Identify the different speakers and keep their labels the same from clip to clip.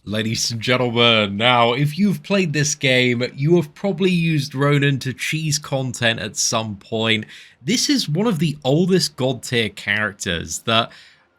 Speaker 1: Ladies and gentlemen, now if you've played this game, you have probably used Ronan to cheese content at some point. This is one of the oldest god tier characters that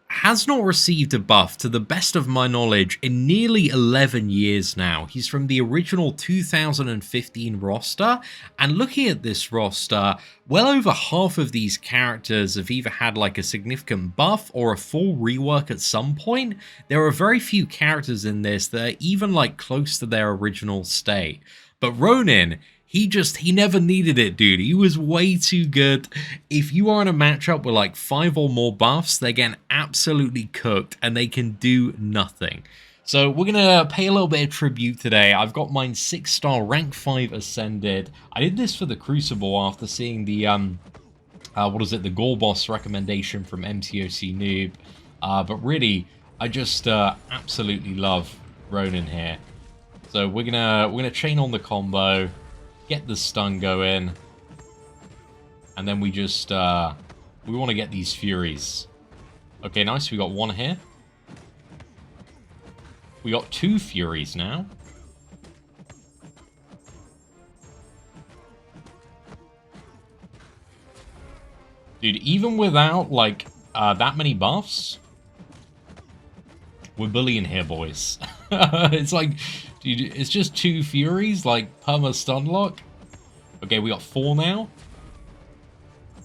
Speaker 1: has not received a buff, to the best of my knowledge, in nearly 11 years now. He's from the original 2015 roster, and looking at this roster, well over half of these characters have either had like a significant buff or a full rework at some point. There are very few characters in this that are even like close to their original state. But Ronin, he never needed it, dude. He was way too good. If you are in a matchup with like 5 or more buffs, they're getting absolutely cooked and they can do nothing. So we're going to pay a little bit of tribute today. I've got mine 6-star rank 5 ascended. I did this for the Crucible after seeing the, the Gore Boss recommendation from MTOC Noob. But really, I just absolutely love Ronin here. So we're gonna chain on the combo, get the stun going, and then we just we want to get these Furies. Okay, nice. We got one here. We got 2 Furies now. Dude, even without like that many buffs, we're bullying here, boys. It's like, dude, it's just 2 Furies, like, perma stun lock. Okay, we got 4 now.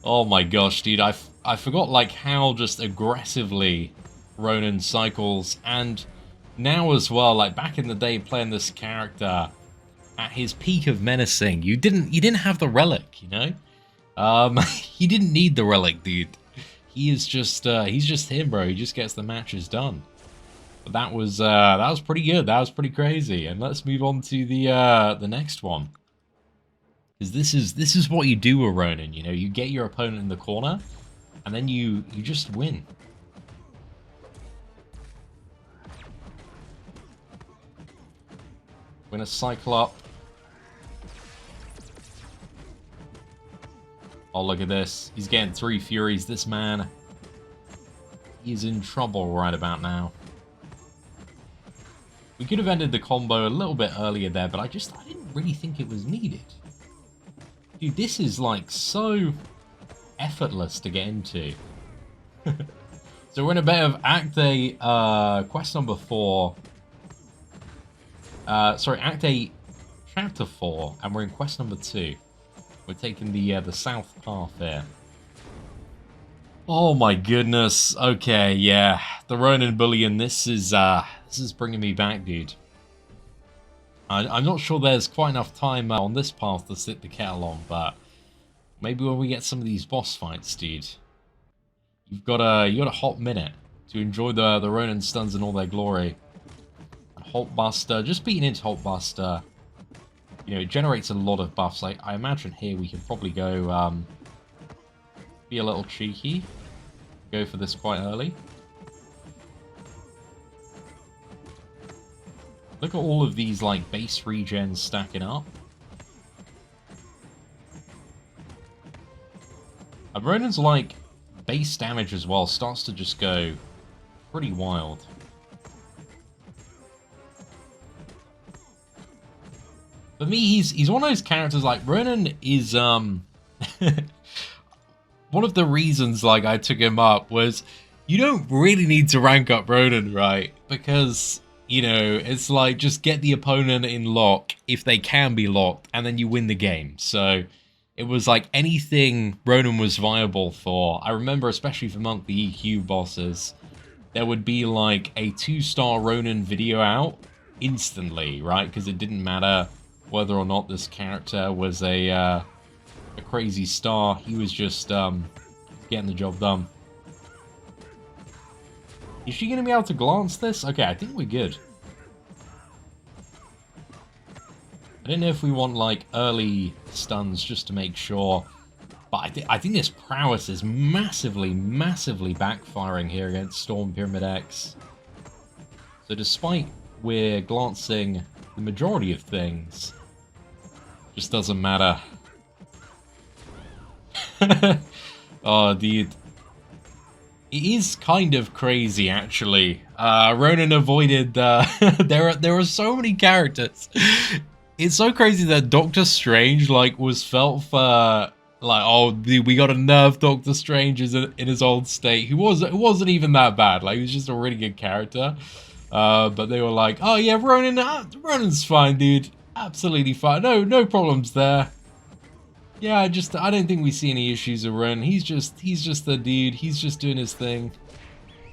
Speaker 1: Oh my gosh, dude, I forgot, like, how just aggressively Ronan cycles. And now as well, like, back in the day playing this character, at his peak of menacing, you didn't have the relic, you know? He didn't need the relic, dude. He is just, he's just him, bro. He just gets the matches done. But that was pretty good. That was pretty crazy. And let's move on to the next one. Because this is what you do with Ronin. You know, you get your opponent in the corner, and then you just win. We're gonna cycle up. Oh, look at this. He's getting 3 Furies. This man, he's in trouble right about now. We could have ended the combo a little bit earlier there, but I didn't really think it was needed. Dude, this is like so effortless to get into. So we're in a bit of Act A, quest number 4. Sorry, Act A, Chapter 4, and we're in quest number 2. We're taking the south path here. Oh my goodness. Okay, yeah. The Ronin bullying, this is bringing me back, dude. I'm not sure there's quite enough time on this path to sit the kettle on, but maybe when we get some of these boss fights, dude. You got a hot minute to enjoy the Ronin stuns in all their glory. And Hulkbuster, just beating into Hulkbuster, you know, it generates a lot of buffs. Like, I imagine here we can probably go be a little cheeky. Go for this quite early. Look at all of these, like, base regens stacking up. And Ronan's, like, base damage as well starts to just go pretty wild. For me, he's one of those characters, like, Ronan is, one of the reasons, like, I took him up was you don't really need to rank up Ronan, right? Because, you know, it's like, just get the opponent in lock if they can be locked, and then you win the game. So it was like anything Ronan was viable for. I remember, especially for Monk, the EQ bosses, there would be like a 2-star Ronan video out instantly, right? Because it didn't matter whether or not this character was a crazy star. He was just getting the job done. Is she going to be able to glance this? Okay, I think we're good. I don't know if we want, like, early stuns just to make sure. But I think this prowess is massively, massively backfiring here against Storm Pyramid X. So despite we're glancing the majority of things, just doesn't matter. Oh, dude. It is kind of crazy, actually. Ronan avoided. There are so many characters. It's so crazy that Doctor Strange was felt for oh dude, we got to nerf Doctor Strange in his old state. It wasn't even that bad. He was just a really good character. But they were like, oh yeah, Ronan's fine, dude. Absolutely fine. No problems there. Yeah, I don't think we see any issues with Ronan. He's just the dude. He's just doing his thing.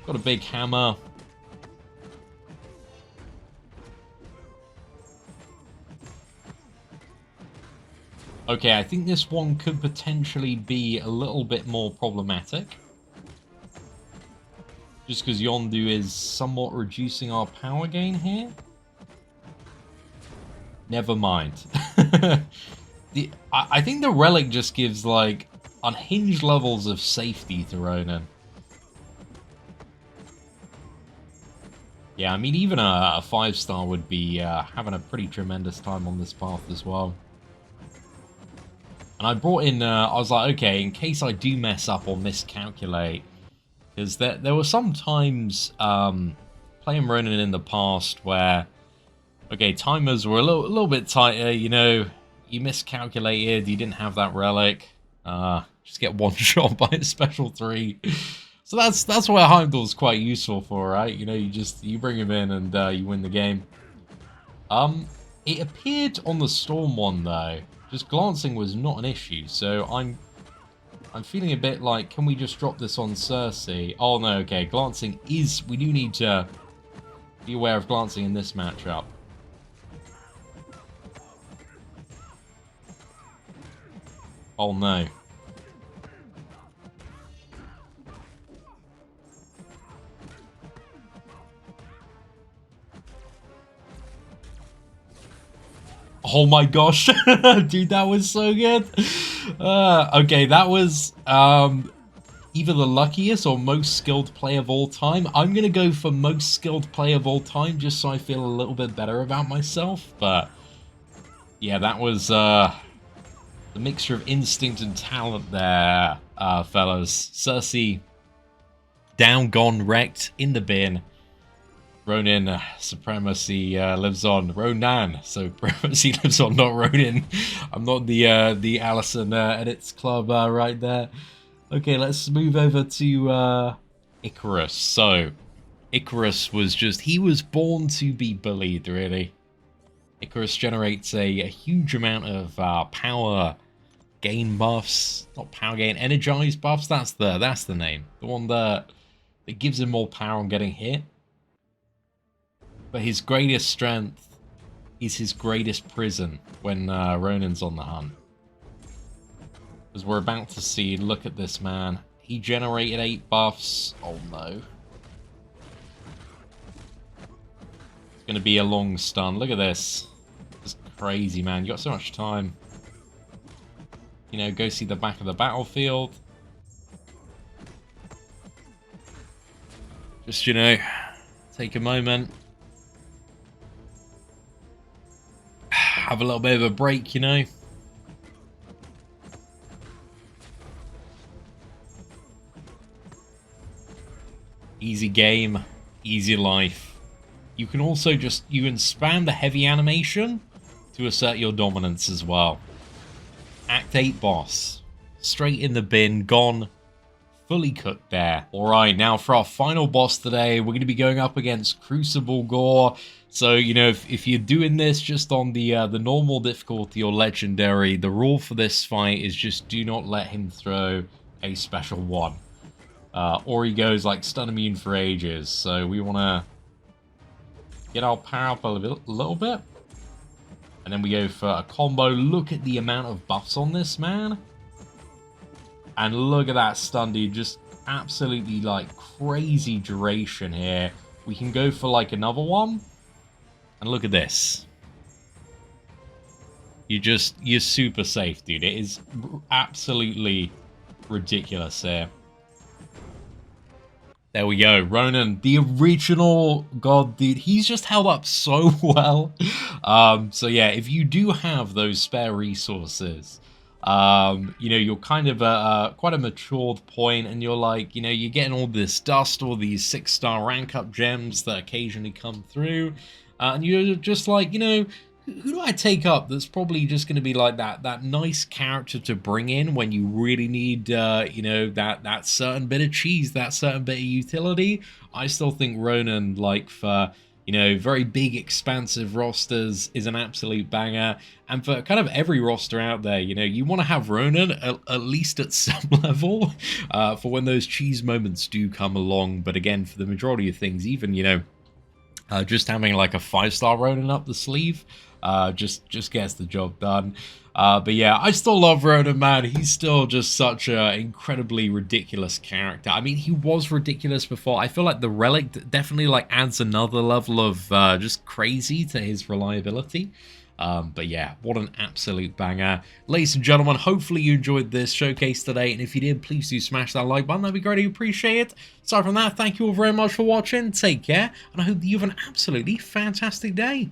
Speaker 1: Got a big hammer. Okay, I think this one could potentially be a little bit more problematic. Just because Yondu is somewhat reducing our power gain here. Never mind. I think the relic just gives, unhinged levels of safety to Ronan. Yeah, I mean, even a 5-star would be having a pretty tremendous time on this path as well. And I brought in, I was like, okay, in case I do mess up or miscalculate, because there were some times playing Ronan in the past where, okay, timers were a little bit tighter, you know, you miscalculated, you didn't have that relic, just get one shot by a special 3. So that's where Heimdall's quite useful for, right? You know, you bring him in and you win the game. It appeared on the Storm one though, just glancing was not an issue, so I'm feeling a bit like, can we just drop this on Cersei? Oh no, okay, glancing is, we do need to be aware of glancing in this matchup. Oh no. Oh my gosh, dude, that was so good. Okay, that was either the luckiest or most skilled play of all time. I'm gonna go for most skilled play of all time just so I feel a little bit better about myself. But yeah, that was the mixture of instinct and talent there, fellas. Cersei down, gone, wrecked, in the bin. Ronin, supremacy lives on. Ronan, supremacy lives on, not Ronin. I'm not the Allison Edits Club right there. Okay, let's move over to Icarus. So, Icarus was he was born to be bullied, really. Icarus generates a huge amount of power gain buffs. Not power gain, energized buffs, that's the name. The one that gives him more power on getting hit. But his greatest strength is his greatest prison when Ronan's on the hunt. As we're about to see, look at this man. He generated 8 buffs. Oh no. It's going to be a long stun. Look at this. It's crazy, man. You got so much time. You know, go see the back of the battlefield. Just, you know, take a moment. Have a little bit of a break, you know. Easy game, easy life. You can also you can spam the heavy animation to assert your dominance as well. Act 8 boss. Straight in the bin, gone. Fully cooked there. Alright, now for our final boss today, we're going to be going up against Crucible Gore. So, you know, if you're doing this just on the normal difficulty or legendary, the rule for this fight is just do not let him throw a special 1. Or he goes like stun immune for ages. So we want to get our power up a little bit. And then we go for a combo. Look at the amount of buffs on this man. And look at that stun, dude. Just absolutely crazy duration here. We can go for another one. And look at this. You're super safe, dude. It is absolutely ridiculous here. There we go. Ronan, the original god, dude. He's just held up so well. So yeah, if you do have those spare resources, You know, you're kind of quite a matured point, and you're like, you know, you're getting all this dust, all these 6-star rank up gems that occasionally come through, and you're just like, you know, who do I take up that's probably just going to be like that nice character to bring in when you really need you know, that certain bit of cheese, that certain bit of utility. I still think Ronan, like, for, you know, very big expansive rosters, is an absolute banger. And for kind of every roster out there, you know, you want to have Ronan at least at some level for when those cheese moments do come along. But again, for the majority of things, even, you know, just having like a 5-star Ronin up the sleeve just gets the job done. But yeah, I still love Ronan, man. He's still just such an incredibly ridiculous character. I mean, he was ridiculous before. I feel like the relic definitely like adds another level of just crazy to his reliability. But yeah, what an absolute banger. Ladies and gentlemen, hopefully you enjoyed this showcase today, and if you did, please do smash that like button. That'd be greatly appreciated. Aside from that, thank you all very much for watching. Take care, and I hope that you have an absolutely fantastic day.